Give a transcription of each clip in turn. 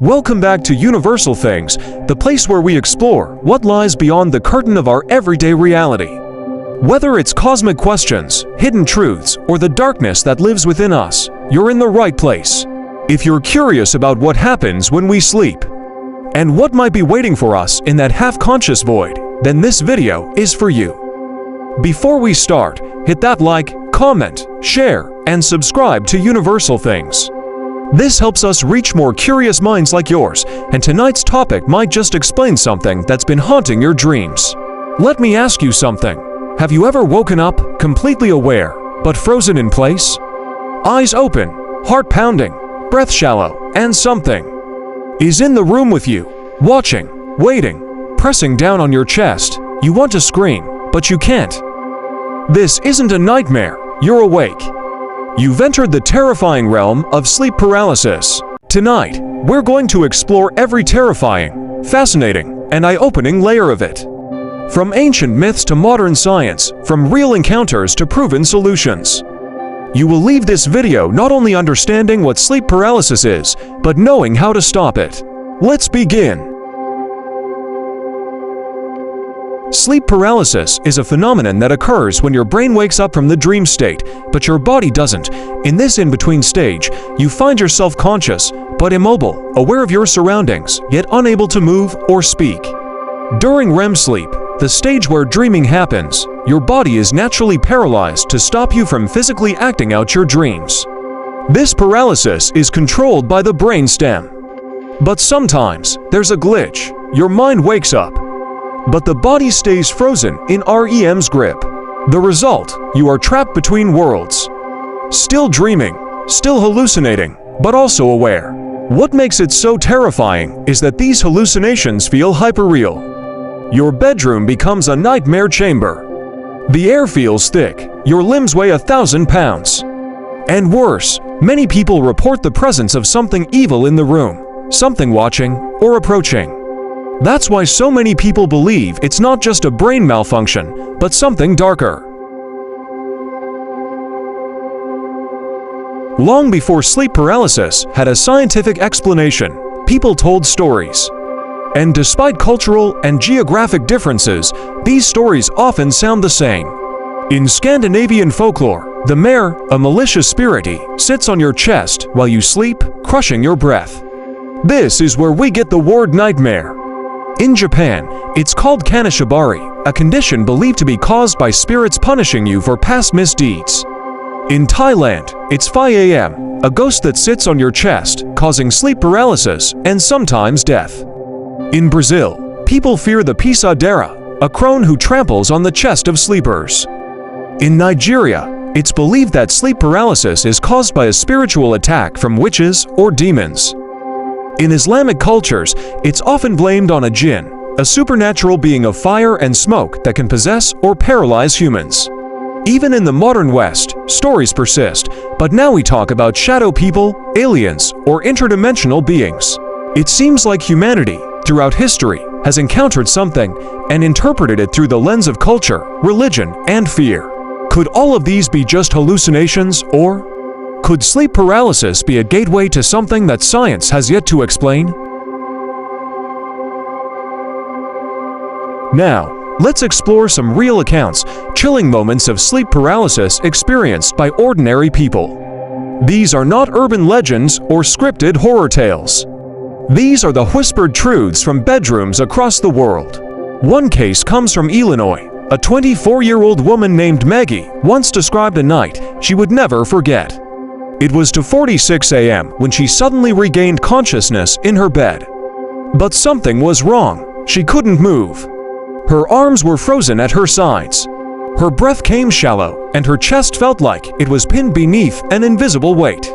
Welcome back to Universal Things, the place where we explore what lies beyond the curtain of our everyday reality. Whether it's cosmic questions, hidden truths, or the darkness that lives within us, you're in the right place. If you're curious about what happens when we sleep, and what might be waiting for us in that half-conscious void, then this video is for you. Before we start, hit that like, comment, share, and subscribe to Universal Things. This helps us reach more curious minds like yours, and tonight's topic might just explain something that's been haunting your dreams. Let me ask you something. Have you ever woken up, completely aware, but frozen in place? Eyes open, heart pounding, breath shallow, and something is in the room with you, watching, waiting, pressing down on your chest. You want to scream, but you can't. This isn't a nightmare, you're awake. You've entered the terrifying realm of sleep paralysis. Tonight, we're going to explore every terrifying, fascinating, and eye-opening layer of it. From ancient myths to modern science, from real encounters to proven solutions. You will leave this video not only understanding what sleep paralysis is, but knowing how to stop it. Let's begin. Sleep paralysis is a phenomenon that occurs when your brain wakes up from the dream state, but your body doesn't. In this in-between stage, you find yourself conscious, but immobile, aware of your surroundings, yet unable to move or speak. During REM sleep, the stage where dreaming happens, your body is naturally paralyzed to stop you from physically acting out your dreams. This paralysis is controlled by the brain stem. But sometimes, there's a glitch. Your mind wakes up, but the body stays frozen in REM's grip. The result, you are trapped between worlds. Still dreaming, still hallucinating, but also aware. What makes it so terrifying is that these hallucinations feel hyperreal. Your bedroom becomes a nightmare chamber. The air feels thick, your limbs weigh 1,000 pounds. And worse, many people report the presence of something evil in the room, something watching or approaching. That's why so many people believe it's not just a brain malfunction, but something darker. Long before sleep paralysis had a scientific explanation, people told stories. And despite cultural and geographic differences, these stories often sound the same. In Scandinavian folklore, the mare, a malicious spirit, sits on your chest while you sleep, crushing your breath. This is where we get the word nightmare. In Japan, it's called kanashibari, a condition believed to be caused by spirits punishing you for past misdeeds. In Thailand, it's Phai Am, a ghost that sits on your chest, causing sleep paralysis and sometimes death. In Brazil, people fear the pisadera, a crone who tramples on the chest of sleepers. In Nigeria, it's believed that sleep paralysis is caused by a spiritual attack from witches or demons. In Islamic cultures, it's often blamed on a jinn, a supernatural being of fire and smoke that can possess or paralyze humans. Even in the modern West, stories persist, but now we talk about shadow people, aliens, or interdimensional beings. It seems like humanity, throughout history, has encountered something and interpreted it through the lens of culture, religion, and fear. Could all of these be just hallucinations, or could sleep paralysis be a gateway to something that science has yet to explain? Now, let's explore some real accounts, chilling moments of sleep paralysis experienced by ordinary people. These are not urban legends or scripted horror tales. These are the whispered truths from bedrooms across the world. One case comes from Illinois. A 24-year-old woman named Maggie once described a night she would never forget. It was 2:46 a.m. when she suddenly regained consciousness in her bed. But something was wrong. She couldn't move. Her arms were frozen at her sides. Her breath came shallow, and her chest felt like it was pinned beneath an invisible weight.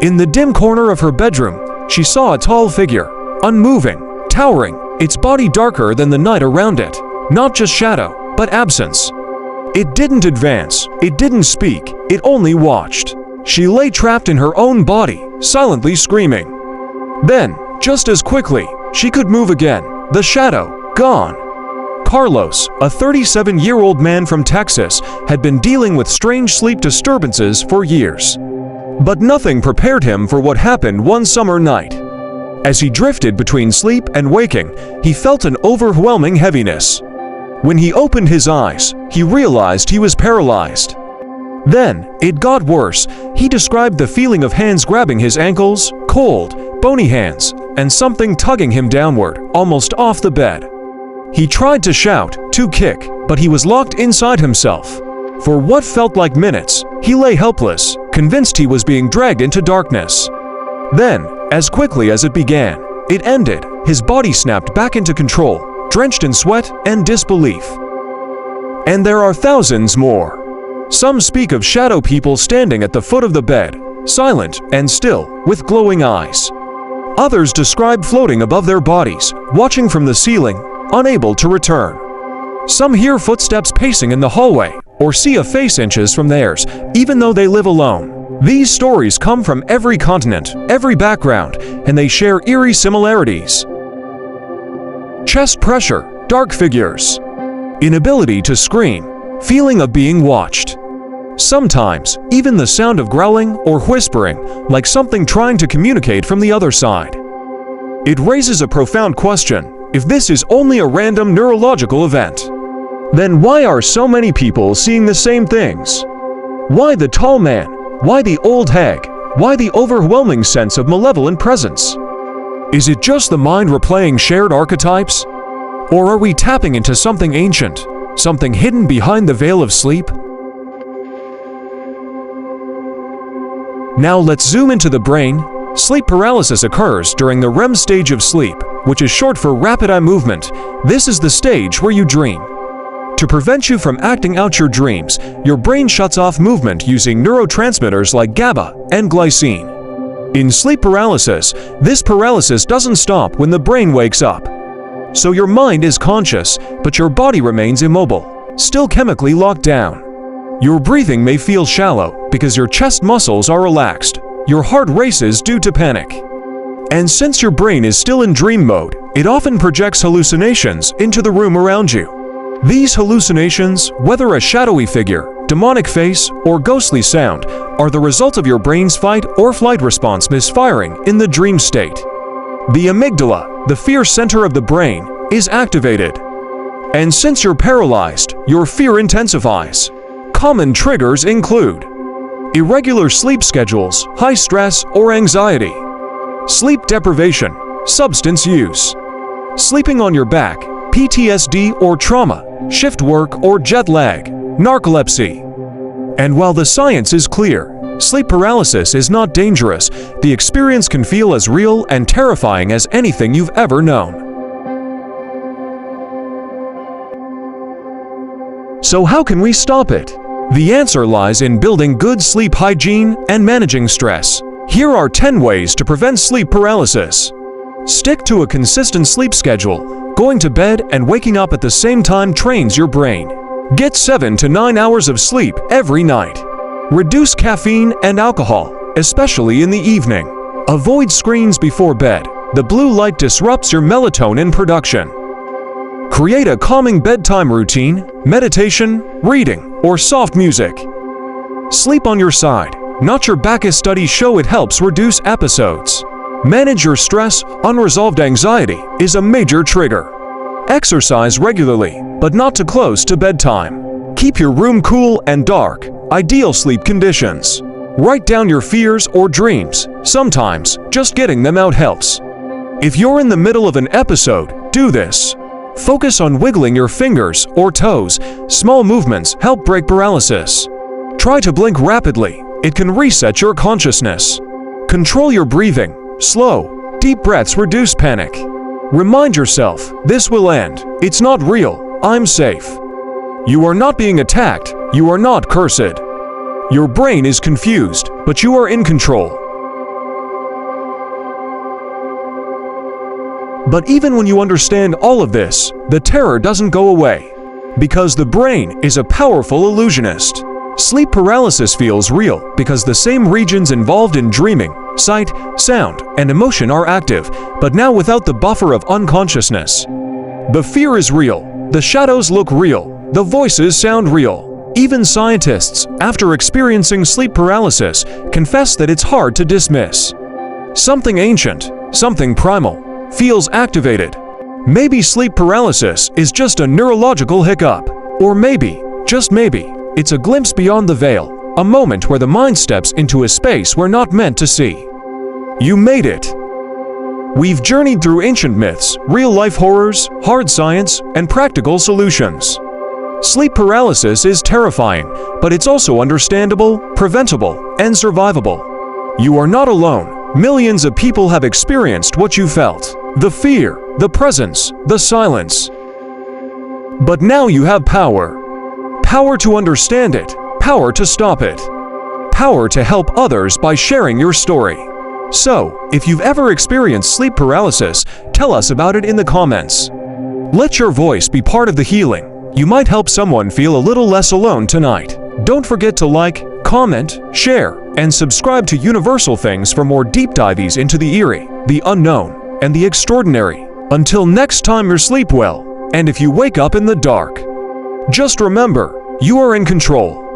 In the dim corner of her bedroom, she saw a tall figure, unmoving, towering, its body darker than the night around it. Not just shadow, but absence. It didn't advance, it didn't speak, it only watched. She lay trapped in her own body, silently screaming. Then, just as quickly, she could move again, the shadow, gone. Carlos, a 37-year-old man from Texas, had been dealing with strange sleep disturbances for years. But nothing prepared him for what happened one summer night. As he drifted between sleep and waking, he felt an overwhelming heaviness. When he opened his eyes, he realized he was paralyzed. Then, it got worse. He described the feeling of hands grabbing his ankles, cold, bony hands, and something tugging him downward, almost off the bed. He tried to shout, to kick, but he was locked inside himself. For what felt like minutes, he lay helpless, convinced he was being dragged into darkness. Then, as quickly as it began, it ended. His body snapped back into control, drenched in sweat and disbelief. And there are thousands more. Some speak of shadow people standing at the foot of the bed, silent and still, with glowing eyes. Others describe floating above their bodies, watching from the ceiling, unable to return. Some hear footsteps pacing in the hallway, or see a face inches from theirs, even though they live alone. These stories come from every continent, every background, and they share eerie similarities. Chest pressure, dark figures, inability to scream, feeling of being watched. Sometimes, even the sound of growling or whispering, like something trying to communicate from the other side. It raises a profound question. If this is only a random neurological event, then why are so many people seeing the same things? Why the tall man? Why the old hag? Why the overwhelming sense of malevolent presence? Is it just the mind replaying shared archetypes? Or are we tapping into something ancient, something hidden behind the veil of sleep? Now let's zoom into the brain. Sleep paralysis occurs during the REM stage of sleep, which is short for rapid eye movement. This is the stage where you dream. To prevent you from acting out your dreams, your brain shuts off movement using neurotransmitters like GABA and glycine. In sleep paralysis, this paralysis doesn't stop when the brain wakes up. So your mind is conscious, but your body remains immobile, still chemically locked down. Your breathing may feel shallow because your chest muscles are relaxed. Your heart races due to panic. And since your brain is still in dream mode, it often projects hallucinations into the room around you. These hallucinations, whether a shadowy figure, demonic face, or ghostly sound, are the result of your brain's fight or flight response misfiring in the dream state. The amygdala, the fear center of the brain, is activated. And since you're paralyzed, your fear intensifies. Common triggers include irregular sleep schedules, high stress or anxiety, sleep deprivation, substance use, sleeping on your back, PTSD or trauma, shift work or jet lag, narcolepsy. And while the science is clear, sleep paralysis is not dangerous. The experience can feel as real and terrifying as anything you've ever known. So how can we stop it? The answer lies in building good sleep hygiene and managing stress. Here are 10 ways to prevent sleep paralysis. Stick to a consistent sleep schedule. Going to bed and waking up at the same time trains your brain. Get 7 to 9 hours of sleep every night. Reduce caffeine and alcohol, especially in the evening. Avoid screens before bed. The blue light disrupts your melatonin production. Create a calming bedtime routine, meditation, reading, or soft music. Sleep on your side, not your back, as studies show it helps reduce episodes. Manage your stress. Unresolved anxiety is a major trigger. Exercise regularly, but not too close to bedtime. Keep your room cool and dark. Ideal sleep conditions. Write down your fears or dreams. Sometimes, just getting them out helps. If you're in the middle of an episode, do this. Focus on wiggling your fingers or toes. Small movements help break paralysis. Try to blink rapidly. It can reset your consciousness. Control your breathing. Slow, deep breaths reduce panic. Remind yourself, this will end. It's not real. I'm safe. You are not being attacked. You are not cursed. Your brain is confused, but you are in control. But even when you understand all of this, the terror doesn't go away. Because the brain is a powerful illusionist. Sleep paralysis feels real because the same regions involved in dreaming, sight, sound, and emotion are active, but now without the buffer of unconsciousness. The fear is real. The shadows look real. The voices sound real. Even scientists, after experiencing sleep paralysis, confess that it's hard to dismiss. Something ancient, Something primal feels activated. Maybe sleep paralysis is just a neurological hiccup. Or maybe, just maybe, it's a glimpse beyond the veil, a moment where the mind steps into a space we're not meant to see. You made it! We've journeyed through ancient myths, real-life horrors, hard science, and practical solutions. Sleep paralysis is terrifying, but it's also understandable, preventable, and survivable. You are not alone. Millions of people have experienced what you felt. The fear, the presence, the silence. But now you have power. Power to understand it. Power to stop it. Power to help others by sharing your story. So, if you've ever experienced sleep paralysis, tell us about it in the comments. Let your voice be part of the healing. You might help someone feel a little less alone tonight. Don't forget to like, comment, share, and subscribe to Universal Things for more deep dives into the eerie, the unknown, and the extraordinary. Until next time, sleep well, and if you wake up in the dark, just remember, you are in control.